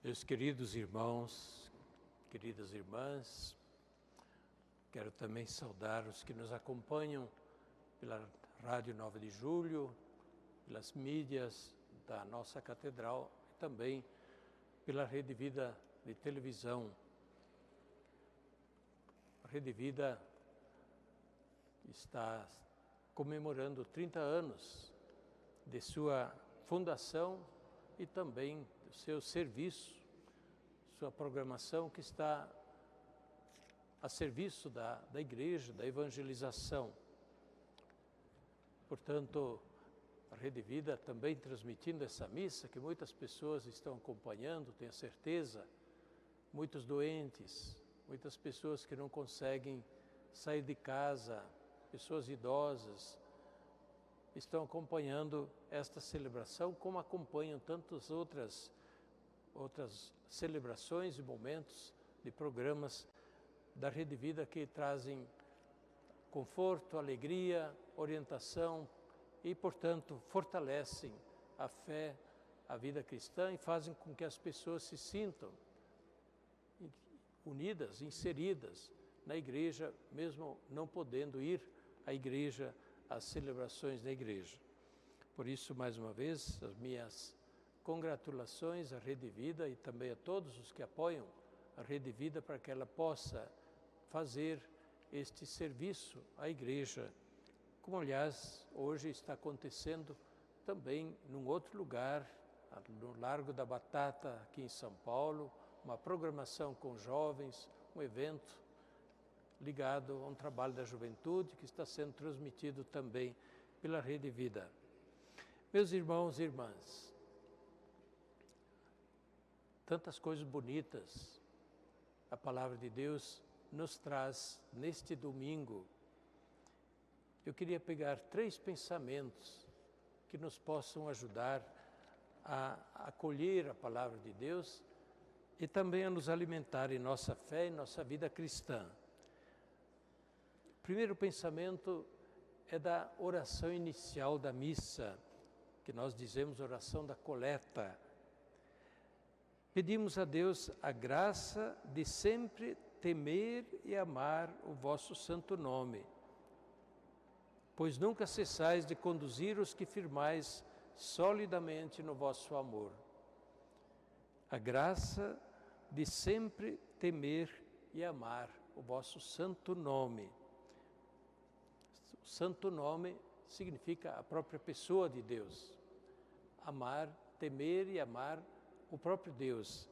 Meus queridos irmãos, queridas irmãs, quero também saudar os que nos acompanham pela Rádio 9 de Julho, pelas mídias da nossa catedral e também pela Rede Vida de televisão. A Rede Vida está comemorando 30 anos de sua fundação e também do seu serviço, sua programação que está a serviço da igreja, da evangelização. Portanto, a Rede Vida também transmitindo essa missa que muitas pessoas estão acompanhando, tenho certeza, muitos doentes, muitas pessoas que não conseguem sair de casa, pessoas idosas, estão acompanhando esta celebração, como acompanham tantas outras celebrações e momentos de programas da Rede Vida que trazem conforto, alegria, orientação e, portanto, fortalecem a fé, a vida cristã e fazem com que as pessoas se sintam unidas, inseridas na igreja, mesmo não podendo ir à igreja, às celebrações da igreja. Por isso, mais uma vez, as minhas congratulações à Rede Vida e também a todos os que apoiam a Rede Vida para que ela possa fazer este serviço à igreja, como aliás hoje está acontecendo também num outro lugar, no Largo da Batata, aqui em São Paulo, uma programação com jovens, um evento ligado a um trabalho da juventude que está sendo transmitido também pela Rede Vida. Meus irmãos e irmãs, tantas coisas bonitas a Palavra de Deus nos traz neste domingo. Eu queria pegar 3 pensamentos que nos possam ajudar a acolher a Palavra de Deus e também a nos alimentar em nossa fé e nossa vida cristã. O primeiro pensamento é da oração inicial da missa, que nós dizemos oração da coleta. Pedimos a Deus a graça de sempre temer e amar o vosso santo nome, pois nunca cessais de conduzir os que firmais solidamente no vosso amor. A graça de sempre temer e amar o vosso santo nome. O santo nome significa a própria pessoa de Deus. Amar, temer e amar o próprio Deus.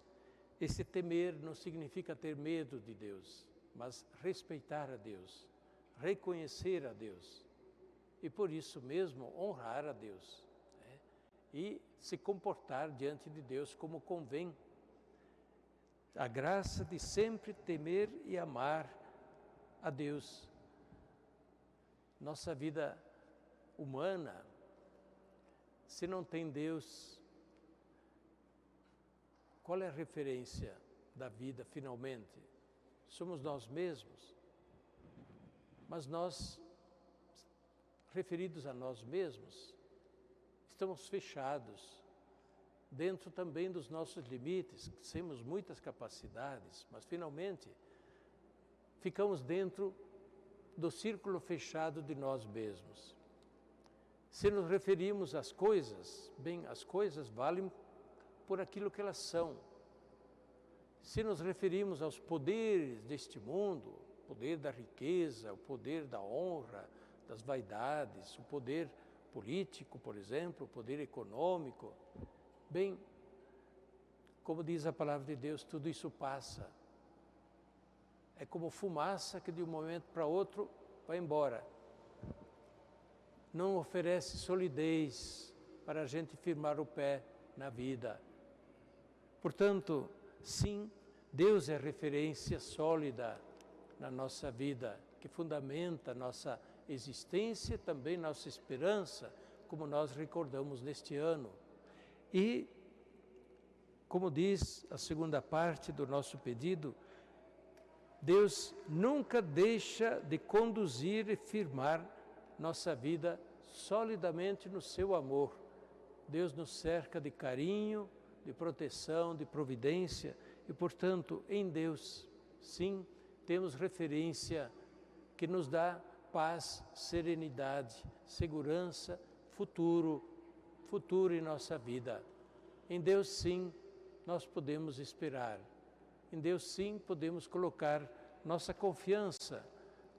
Esse temer não significa ter medo de Deus, mas respeitar a Deus, reconhecer a Deus e por isso mesmo honrar a Deus, né? E se comportar diante de Deus como convém. A graça de sempre temer e amar a Deus. Nossa vida humana, se não tem Deus, qual é a referência da vida finalmente? Somos nós mesmos. Mas nós, referidos a nós mesmos, estamos fechados dentro também dos nossos limites, temos muitas capacidades, mas finalmente ficamos dentro do círculo fechado de nós mesmos. Se nos referimos às coisas, bem, as coisas valem por aquilo que elas são. Se nos referimos aos poderes deste mundo, o poder da riqueza, o poder da honra, das vaidades, o poder político, por exemplo, o poder econômico, bem, como diz a palavra de Deus, tudo isso passa. É como fumaça que de um momento para outro vai embora. Não oferece solidez para a gente firmar o pé na vida. Portanto, sim, Deus é referência sólida na nossa vida, que fundamenta nossa existência e também nossa esperança, como nós recordamos neste ano. E, como diz a segunda parte do nosso pedido, Deus nunca deixa de conduzir e firmar nossa vida solidamente no seu amor. Deus nos cerca de carinho, de proteção, de providência e, portanto, em Deus, sim, temos referência que nos dá paz, serenidade, segurança, futuro em nossa vida. Em Deus, sim, nós podemos esperar. Em Deus, sim, podemos colocar nossa confiança,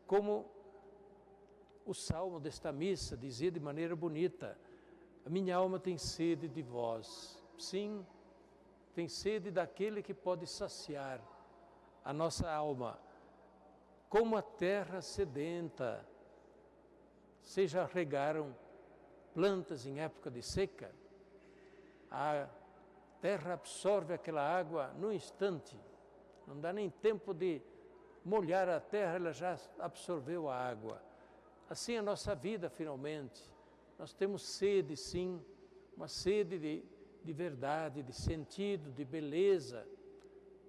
como o salmo desta missa dizia de maneira bonita: a minha alma tem sede de vós. Sim, tem sede daquele que pode saciar a nossa alma, como a terra sedenta. Vocês já regaram plantas em época de seca? A terra absorve aquela água no instante, não dá nem tempo de molhar a terra, ela já absorveu a água. Assim a nossa vida, finalmente. Nós temos sede, sim, uma sede de verdade, de sentido, de beleza,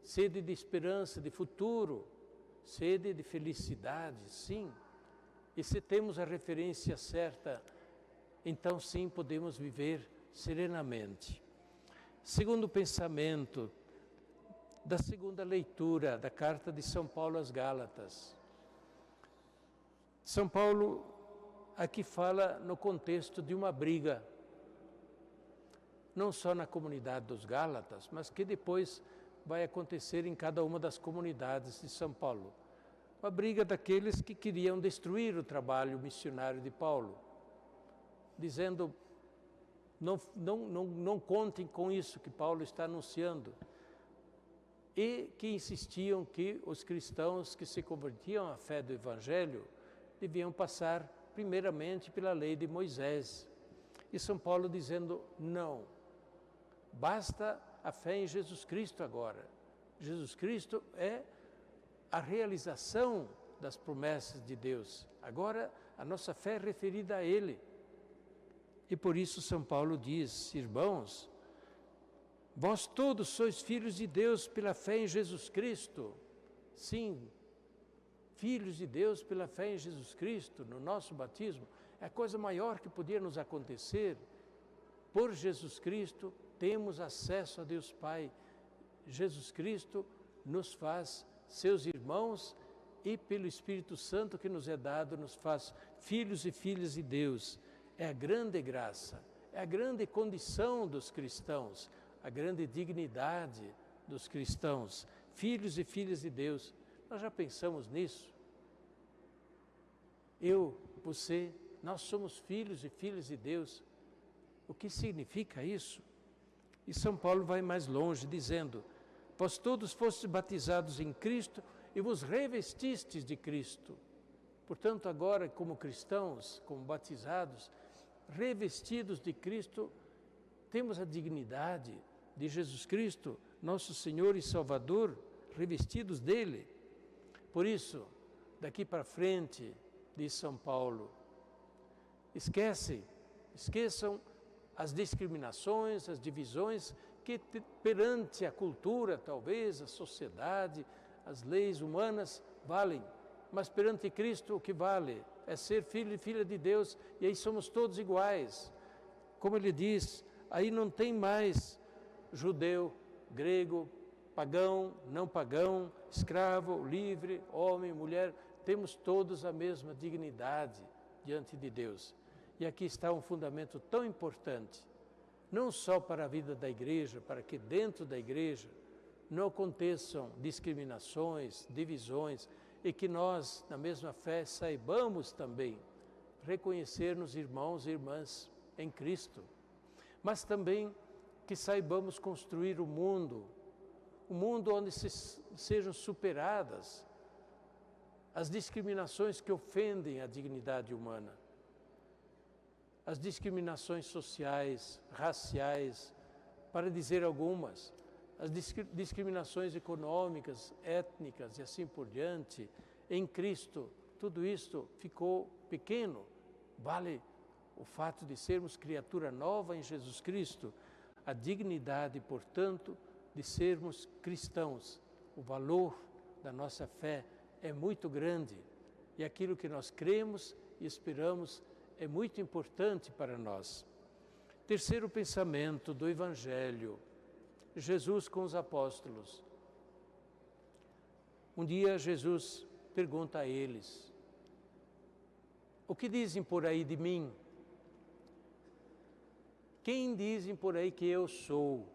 sede de esperança, de futuro, sede de felicidade, sim. E se temos a referência certa, então sim podemos viver serenamente. Segundo pensamento da segunda leitura da carta de São Paulo às Gálatas. São Paulo aqui fala no contexto de uma briga, não só na comunidade dos Gálatas, mas que depois vai acontecer em cada uma das comunidades de São Paulo. Uma briga daqueles que queriam destruir o trabalho missionário de Paulo, dizendo: não contem com isso que Paulo está anunciando. E que insistiam que os cristãos que se convertiam à fé do Evangelho deviam passar primeiramente pela lei de Moisés. E São Paulo dizendo: não, basta a fé em Jesus Cristo agora. Jesus Cristo é a realização das promessas de Deus. Agora a nossa fé é referida a Ele. E por isso São Paulo diz: irmãos, vós todos sois filhos de Deus pela fé em Jesus Cristo. Sim, filhos de Deus pela fé em Jesus Cristo, no nosso batismo. É a coisa maior que podia nos acontecer. Por Jesus Cristo temos acesso a Deus Pai. Jesus Cristo nos faz seus irmãos e pelo Espírito Santo que nos é dado, nos faz filhos e filhas de Deus. É a grande graça, é a grande condição dos cristãos, a grande dignidade dos cristãos, filhos e filhas de Deus. Nós já pensamos nisso? Eu, você, nós somos filhos e filhas de Deus. O que significa isso? E São Paulo vai mais longe, dizendo: vós todos fostes batizados em Cristo e vos revestistes de Cristo. Portanto, agora, como cristãos, como batizados, revestidos de Cristo, temos a dignidade de Jesus Cristo, nosso Senhor e Salvador, revestidos dele. Por isso, daqui para frente, diz São Paulo, esqueçam as discriminações, as divisões que perante a cultura, talvez, a sociedade, as leis humanas valem, mas perante Cristo o que vale é ser filho e filha de Deus, e aí somos todos iguais. Como ele diz, aí não tem mais judeu, grego, pagão, não pagão, escravo, livre, homem, mulher, temos todos a mesma dignidade diante de Deus. E aqui está um fundamento tão importante, não só para a vida da igreja, para que dentro da igreja não aconteçam discriminações, divisões, e que nós, na mesma fé, saibamos também reconhecer-nos irmãos e irmãs em Cristo, mas também que saibamos construir um mundo onde sejam superadas as discriminações que ofendem a dignidade humana, as discriminações sociais, raciais, para dizer algumas, as discriminações econômicas, étnicas e assim por diante. Em Cristo, tudo isto ficou pequeno. Vale o fato de sermos criatura nova em Jesus Cristo, a dignidade, portanto, de sermos cristãos. O valor da nossa fé é muito grande e aquilo que nós cremos e esperamos é muito importante para nós. Terceiro pensamento do Evangelho. Jesus com os apóstolos. Um dia Jesus pergunta a eles: o que dizem por aí de mim? Quem dizem por aí que eu sou?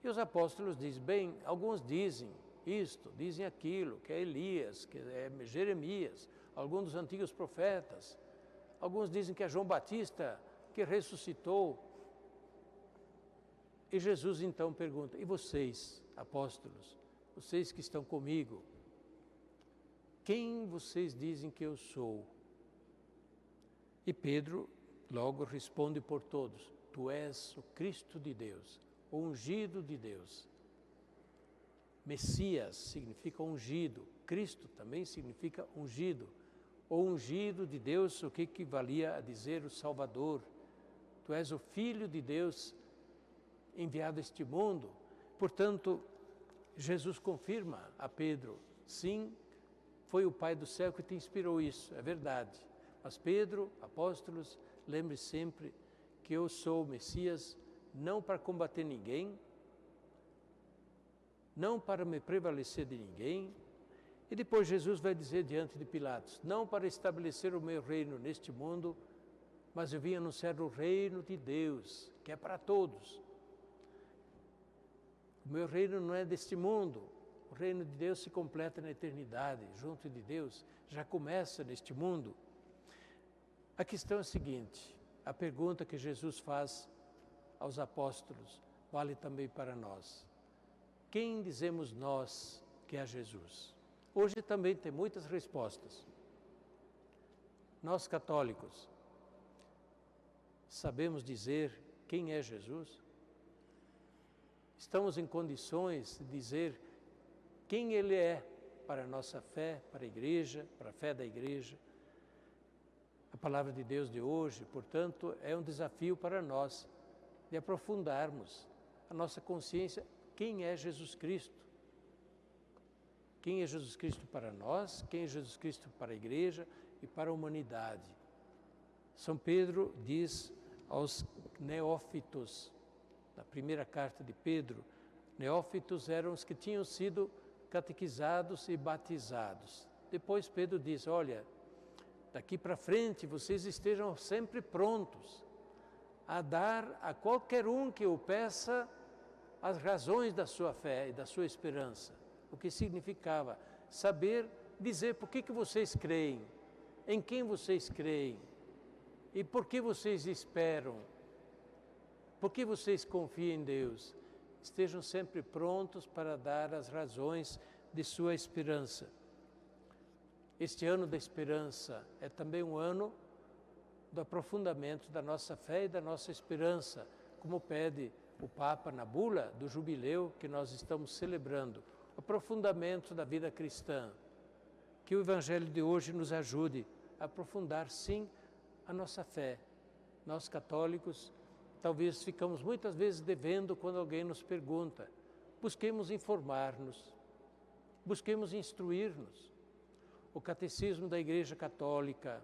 E os apóstolos dizem: bem, alguns dizem isto, dizem aquilo, que é Elias, que é Jeremias, alguns dos antigos profetas. Alguns dizem que é João Batista que ressuscitou. E Jesus então pergunta: e vocês, apóstolos, vocês que estão comigo, quem vocês dizem que eu sou? E Pedro logo responde por todos: tu és o Cristo de Deus, o ungido de Deus. Messias significa ungido, Cristo também significa ungido. O ungido de Deus, o que equivalia a dizer o Salvador. Tu és o Filho de Deus enviado a este mundo. Portanto, Jesus confirma a Pedro: sim, foi o Pai do céu que te inspirou isso, é verdade. Mas Pedro, apóstolos, lembre sempre que eu sou o Messias não para combater ninguém, não para me prevalecer de ninguém. E depois Jesus vai dizer diante de Pilatos: não para estabelecer o meu reino neste mundo, mas eu vim anunciar o reino de Deus, que é para todos. O meu reino não é deste mundo, o reino de Deus se completa na eternidade, junto de Deus, já começa neste mundo. A questão é a seguinte: a pergunta que Jesus faz aos apóstolos vale também para nós. Quem dizemos nós que é Jesus? Hoje também tem muitas respostas. Nós católicos sabemos dizer quem é Jesus? Estamos em condições de dizer quem Ele é para a nossa fé, para a Igreja, para a fé da Igreja? A palavra de Deus de hoje, portanto, é um desafio para nós de aprofundarmos a nossa consciência. Quem é Jesus Cristo? Quem é Jesus Cristo para nós? Quem é Jesus Cristo para a Igreja e para a humanidade? São Pedro diz aos neófitos, na primeira carta de Pedro, neófitos eram os que tinham sido catequizados e batizados. Depois Pedro diz: olha, daqui para frente vocês estejam sempre prontos a dar a qualquer um que o peça as razões da sua fé e da sua esperança. O que significava saber dizer por que vocês creem, em quem vocês creem e por que vocês esperam, por que vocês confiam em Deus. Estejam sempre prontos para dar as razões de sua esperança. Este ano da esperança é também um ano do aprofundamento da nossa fé e da nossa esperança, como pede o Papa na bula do jubileu que nós estamos celebrando, o aprofundamento da vida cristã. Que o Evangelho de hoje nos ajude a aprofundar, sim, a nossa fé. Nós católicos talvez ficamos muitas vezes devendo quando alguém nos pergunta. Busquemos informar-nos, busquemos instruir-nos. O catecismo da Igreja Católica,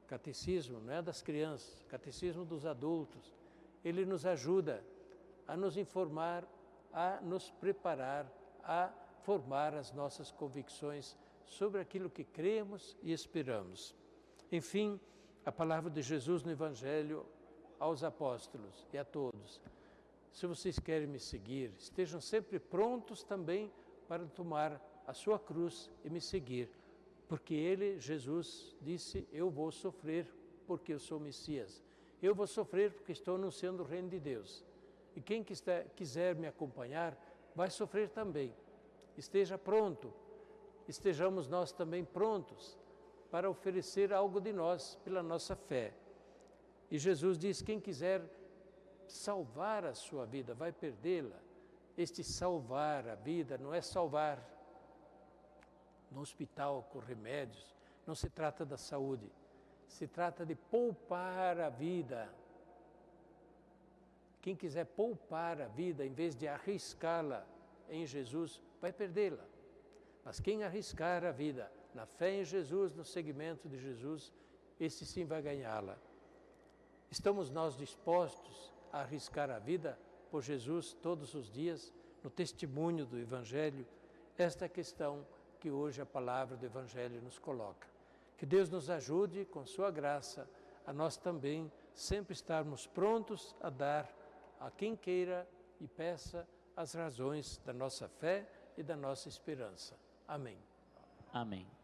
catecismo não é das crianças, catecismo dos adultos, ele nos ajuda a nos informar, a nos preparar, a formar as nossas convicções sobre aquilo que cremos e esperamos. Enfim, a palavra de Jesus no Evangelho aos apóstolos e a todos: se vocês querem me seguir, estejam sempre prontos também para tomar a sua cruz e me seguir, porque ele, Jesus, disse: eu vou sofrer porque eu sou Messias, eu vou sofrer porque estou anunciando o reino de Deus, e quem quiser me acompanhar vai sofrer também. Esteja pronto, estejamos nós também prontos para oferecer algo de nós pela nossa fé. E Jesus diz: quem quiser salvar a sua vida vai perdê-la. Este salvar a vida não é salvar no hospital com remédios, não se trata da saúde, se trata de poupar a vida. Quem quiser poupar a vida, em vez de arriscá-la em Jesus, vai perdê-la. Mas quem arriscar a vida na fé em Jesus, no seguimento de Jesus, esse sim vai ganhá-la. Estamos nós dispostos a arriscar a vida por Jesus todos os dias, no testemunho do Evangelho, esta é a questão que hoje a palavra do Evangelho nos coloca. Que Deus nos ajude, com sua graça, a nós também sempre estarmos prontos a dar a quem queira e peça as razões da nossa fé e da nossa esperança. Amém. Amém.